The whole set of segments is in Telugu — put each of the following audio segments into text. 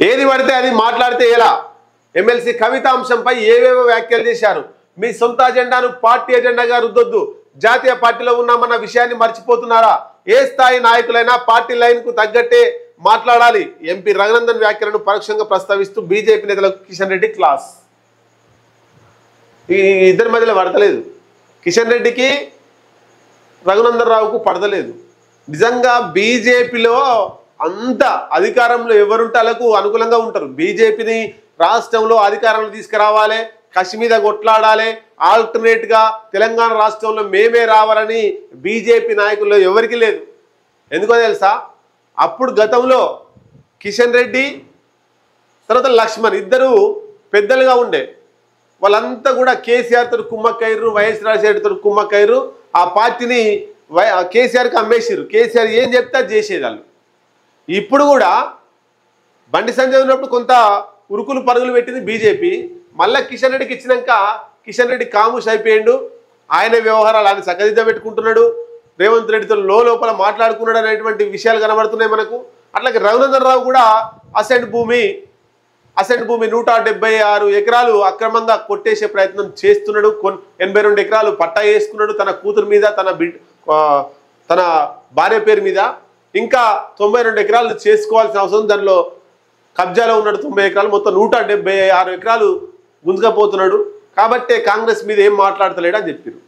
ఏది పడితే అది మాట్లాడితే ఎలా? ఎమ్మెల్సీ కవిత అంశంపై ఏవేవో వ్యాఖ్యలు చేశారు. మీ సొంత అజెండాను పార్టీ అజెండాగా రుద్దొద్దు, జాతీయ పార్టీలో ఉన్నామన్న విషయాన్ని మర్చిపోతున్నారా? ఏ స్థాయి నాయకులైనా పార్టీ లైన్కు తగ్గట్టే మాట్లాడాలి. ఎంపీ రఘునందన్ వ్యాఖ్యలను పరోక్షంగా ప్రస్తావిస్తూ బీజేపీ నేతలకు కిషన్ రెడ్డి క్లాస్. ఈ ఇద్దరి మధ్యలో పడతలేదు. కిషన్ రెడ్డికి రఘునందన్ రావుకు పడతలేదు. నిజంగా బీజేపీలో అంత అధికారంలో ఎవరుంటే వాళ్ళకు అనుకూలంగా ఉంటారు. బీజేపీని రాష్ట్రంలో అధికారంలో తీసుకురావాలి, కసి మీద కొట్లాడాలి, ఆల్టర్నేట్గా తెలంగాణ రాష్ట్రంలో మేమే రావాలని బీజేపీ నాయకుల్లో ఎవరికి లేదు. ఎందుకో తెలుసా? అప్పుడు గతంలో కిషన్ రెడ్డి తర్వాత లక్ష్మణ్ ఇద్దరు పెద్దలుగా ఉండే వాళ్ళంతా కూడా కేసీఆర్ తోటి కుమ్మక్కయ్యారు, వైఎస్ రాజశేఖర్ తోటి కుమ్మక్కయ్యారు. ఆ పార్టీని కేసీఆర్కి అమ్మేసారు. కేసీఆర్ ఏం చెప్తే అది చేసేది వాళ్ళు. ఇప్పుడు కూడా బండి సంజయ్ ఉన్నప్పుడు కొంత ఉరుకులు పరుగులు పెట్టింది బీజేపీ. మళ్ళీ కిషన్ రెడ్డికి ఇచ్చినాక కిషన్ రెడ్డి కాముష్ అయిపోయిండు. ఆయన వ్యవహారాలు ఆయన చక్కదిద్ద పెట్టుకుంటున్నాడు. రేవంత్ రెడ్డితో లోపల మాట్లాడుకున్నాడు అనేటువంటి విషయాలు కనబడుతున్నాయి మనకు. అట్లాగే రఘునందన్ రావు కూడా అసెంట్ భూమి 176 ఎకరాలు అక్రమంగా కొట్టేసే ప్రయత్నం చేస్తున్నాడు. 82 ఎకరాలు పట్టా వేసుకున్నాడు తన కూతురు మీద, తన భార్య పేరు మీద. ఇంకా 92 ఎకరాలు చేసుకోవాల్సిన అవసరం, దానిలో కబ్జాలో ఉన్నాడు 90 ఎకరాలు, మొత్తం 176 ఎకరాలు గుంజుకపోతున్నాడు. కాబట్టే కాంగ్రెస్ మీద ఏం మాట్లాడతలేడు అని చెప్పారు.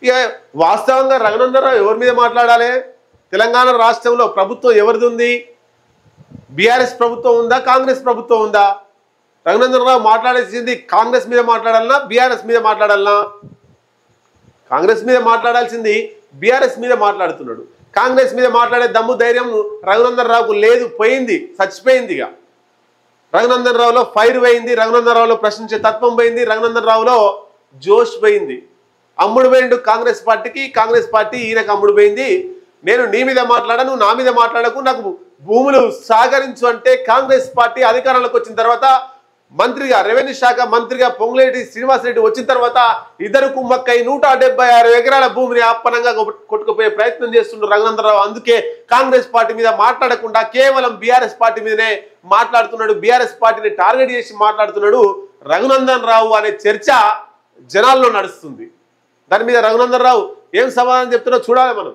ఇక వాస్తవంగా రఘునందన్ రావు ఎవరి మీద మాట్లాడాలి? తెలంగాణ రాష్ట్రంలో ప్రభుత్వం ఎవరిది ఉంది? బీఆర్ఎస్ ప్రభుత్వం ఉందా, కాంగ్రెస్ ప్రభుత్వం ఉందా? రఘునందన్ రావు మాట్లాడాల్సింది కాంగ్రెస్ మీద మాట్లాడాలన్నా, బీఆర్ఎస్ మీద మాట్లాడాలన్నా? కాంగ్రెస్ మీద మాట్లాడాల్సింది బీఆర్ఎస్ మీద మాట్లాడుతున్నాడు. కాంగ్రెస్ మీద మాట్లాడే దమ్ము ధైర్యం రఘునందన్ రావుకు లేదు, పోయింది, చచ్చిపోయింది. ఇక రఘునందన్ రావులో ఫైర్ పోయింది, రఘునందన్ రావులో ప్రశ్నించే తత్వం పోయింది, రఘునందన్ రావులో జోష్ పోయింది. అమ్ముడు పోయిండు కాంగ్రెస్ పార్టీకి, కాంగ్రెస్ పార్టీ ఈయనకు అమ్ముడు పోయింది. నేను నీ మీద మాట్లాడను, నా మీద మాట్లాడకు, నాకు భూములు సహకరించు అంటే కాంగ్రెస్ పార్టీ అధికారంలోకి వచ్చిన తర్వాత మంత్రిగా, రెవెన్యూ శాఖ మంత్రిగా పొంగులేటి శ్రీనివాసరెడ్డి వచ్చిన తర్వాత ఇద్దరు కుమ్మక్కై 176 ఎకరాల భూమిని ఆపనంగా కొట్టుకుపోయే ప్రయత్నం చేస్తుండ్రు రఘునందన్ రావు. అందుకే కాంగ్రెస్ పార్టీ మీద మాట్లాడకుండా కేవలం బీఆర్ఎస్ పార్టీ మీదనే మాట్లాడుతున్నాడు. బీఆర్ఎస్ పార్టీని టార్గెట్ చేసి మాట్లాడుతున్నాడు రఘునందన్ రావు అనే చర్చ జనాల్లో నడుస్తుంది. దాని మీద రఘునందన్ రావు ఏం సమాధానం చెప్తున్నా చూడాలి మనం.